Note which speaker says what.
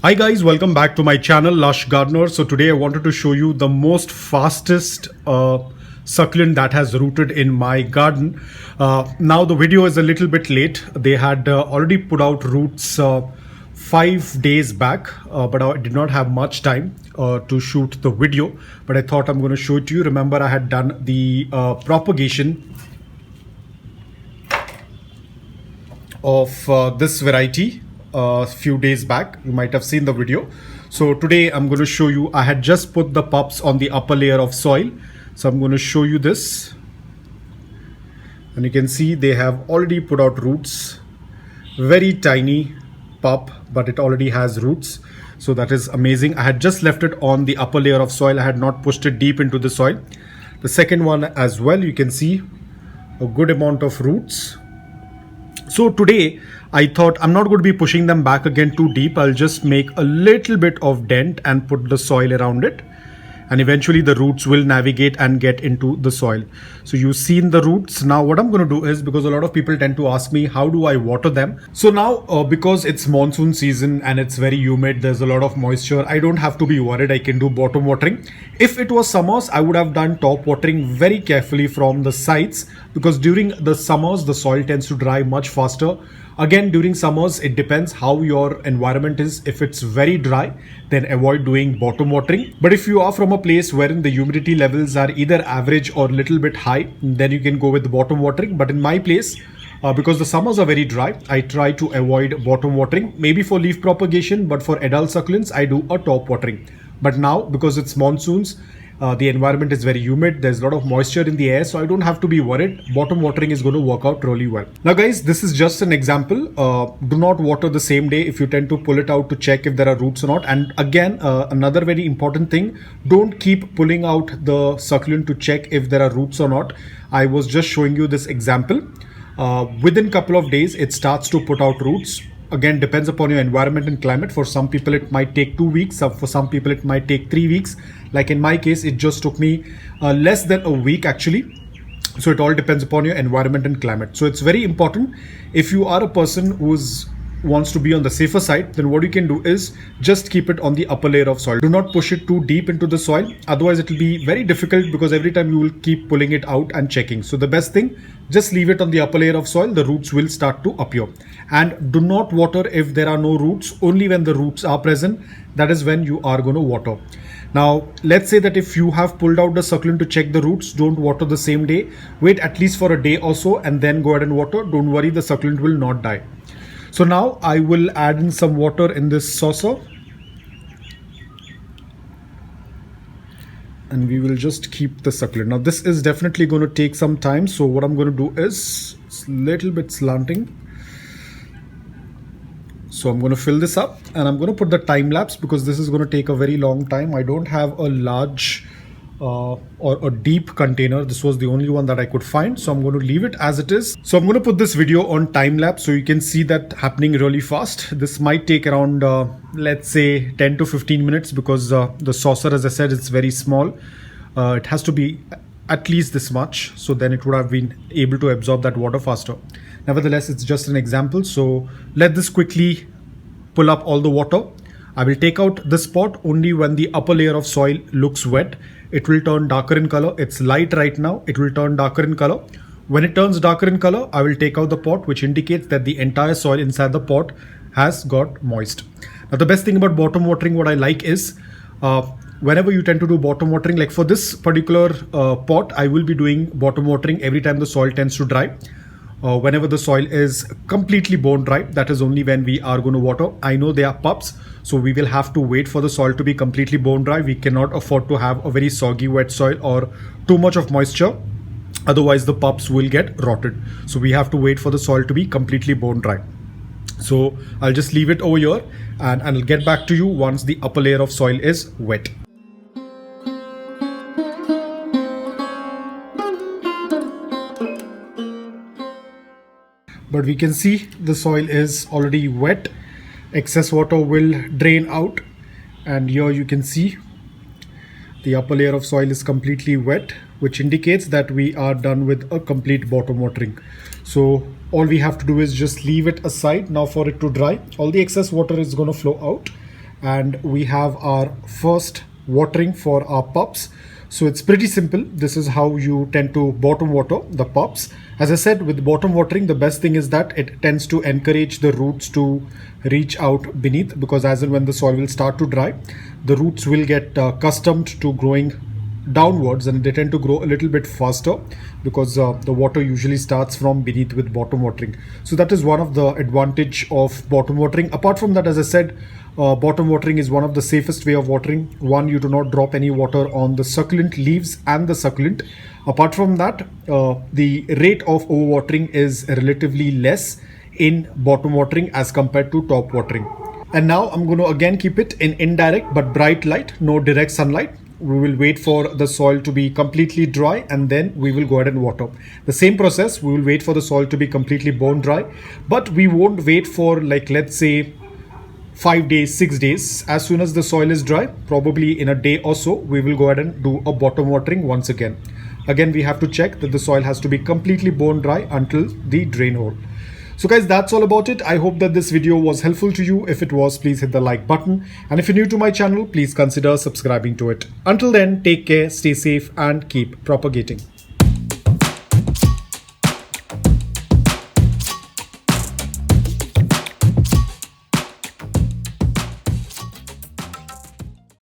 Speaker 1: Hi guys, welcome back to my channel Lush Gardener. So today I wanted to show you the most fastest succulent that has rooted in my garden. Now the video is a little bit late. They had already put out roots 5 days back, but I did not have much time to shoot the video, but I thought I'm going to show it to you. Remember, I had done the propagation of this variety a few days back. You might have seen the video. So today I'm going to show you, I had just put the pups on the upper layer of soil. So I'm going to show you this, and you can see they have already put out roots. Very tiny pup, but it already has roots, so that is amazing. I had just left it on the upper layer of soil. I had not pushed it deep into the soil. The second one as well, you can see a good amount of roots. So today I thought I'm not going to be pushing them back again too deep. I'll just make a little bit of dent and put the soil around it, and eventually the roots will navigate and get into the soil. So you've seen the roots. Now what I'm going to do is, because a lot of people tend to ask me how do I water them. So now because it's monsoon season and it's very humid, there's a lot of moisture, I don't have to be worried. I can do bottom watering. If it was summers, I would have done top watering very carefully from the sides, because during the summers the soil tends to dry much faster. Again, during summers, it depends how your environment is. If it's very dry, then avoid doing bottom watering. But if you are from a place wherein the humidity levels are either average or little bit high, then you can go with the bottom watering. But in my place, because the summers are very dry, I try to avoid bottom watering. Maybe for leaf propagation, but for adult succulents, I do a top watering. But now, because it's monsoons, the environment is very humid, there's a lot of moisture in the air, so I don't have to be worried. Bottom watering is going to work out really well. Now guys, this is just an example. Do not water the same day if you tend to pull it out to check if there are roots or not. And again, another very important thing, don't keep pulling out the succulent to check if there are roots or not. I was just showing you this example. Within a couple of days it starts to put out roots. Again, depends upon your environment and climate. For some people it might take 2 weeks, for some people it might take 3 weeks. Like in my case, it just took me less than a week actually. So it all depends upon your environment and climate. So it's very important, if you are a person who wants to be on the safer side, then what you can do is just keep it on the upper layer of soil. Do not push it too deep into the soil, otherwise it will be very difficult, because every time you will keep pulling it out and checking. So the best thing, just leave it on the upper layer of soil. The roots will start to appear. And do not water if there are no roots. Only when the roots are present, that is when you are going to water. Now let's say that if you have pulled out the succulent to check the roots, don't water the same day. Wait at least for a day or so and then go ahead and water. Don't worry, the succulent will not die. So now I will add in some water in this saucer, and we will just keep the succulent. Now this is definitely going to take some time, so what I'm going to do is, it's a little bit slanting. So I'm going to fill this up, and I'm going to put the time lapse, because this is going to take a very long time. I don't have a large or a deep container. This was the only one that I could find, so I'm going to leave it as it is. So I'm going to put this video on time lapse so you can see that happening really fast. This might take around let's say 10 to 15 minutes, because the saucer, as I said, it's very small. It has to be at least this much, so then it would have been able to absorb that water faster. Nevertheless, it's just an example, so let this quickly pull up all the water. I will take out this pot only when the upper layer of soil looks wet. It will turn darker in color. It's light right now. It will turn darker in color. When it turns darker in color, I will take out the pot, which indicates that the entire soil inside the pot has got moist. Now the best thing about bottom watering, what I like is, whenever you tend to do bottom watering, like for this particular pot, I will be doing bottom watering every time the soil tends to dry. Whenever the soil is completely bone dry, that is only when we are going to water. I know they are pups, so we will have to wait for the soil to be completely bone dry. We cannot afford to have a very soggy wet soil or too much of moisture, otherwise the pups will get rotted. So we have to wait for the soil to be completely bone dry. So I'll just leave it over here, and I'll get back to you once the upper layer of soil is wet. But we can see the soil is already wet. Excess water will drain out, and here you can see the upper layer of soil is completely wet, which indicates that we are done with a complete bottom watering. So all we have to do is just leave it aside now for it to dry. All the excess water is going to flow out, and we have our first watering for our pups. So it's pretty simple. This is how you tend to bottom water the pups. As I said, with bottom watering, the best thing is that it tends to encourage the roots to reach out beneath, because as and when the soil will start to dry, the roots will get accustomed to growing downwards, and they tend to grow a little bit faster because the water usually starts from beneath with bottom watering. So that is one of the advantage of bottom watering. Apart from that, as I said, bottom watering is one of the safest way of watering. One, you do not drop any water on the succulent leaves and the succulent. Apart from that, the rate of overwatering is relatively less in bottom watering as compared to top watering. And now I'm going to again keep it in indirect but bright light, no direct sunlight. We will wait for the soil to be completely dry, and then we will go ahead and water. The same process, we will wait for the soil to be completely bone dry, but we won't wait for, like, let's say 5 days, 6 days. As soon as the soil is dry, probably in a day or so, we will go ahead and do a bottom watering once again. Again, we have to check that the soil has to be completely bone dry until the drain hole. So guys, that's all about it. I hope that this video was helpful to you. If it was, please hit the like button. And if you're new to my channel, please consider subscribing to it. Until then, take care, stay safe, and keep propagating.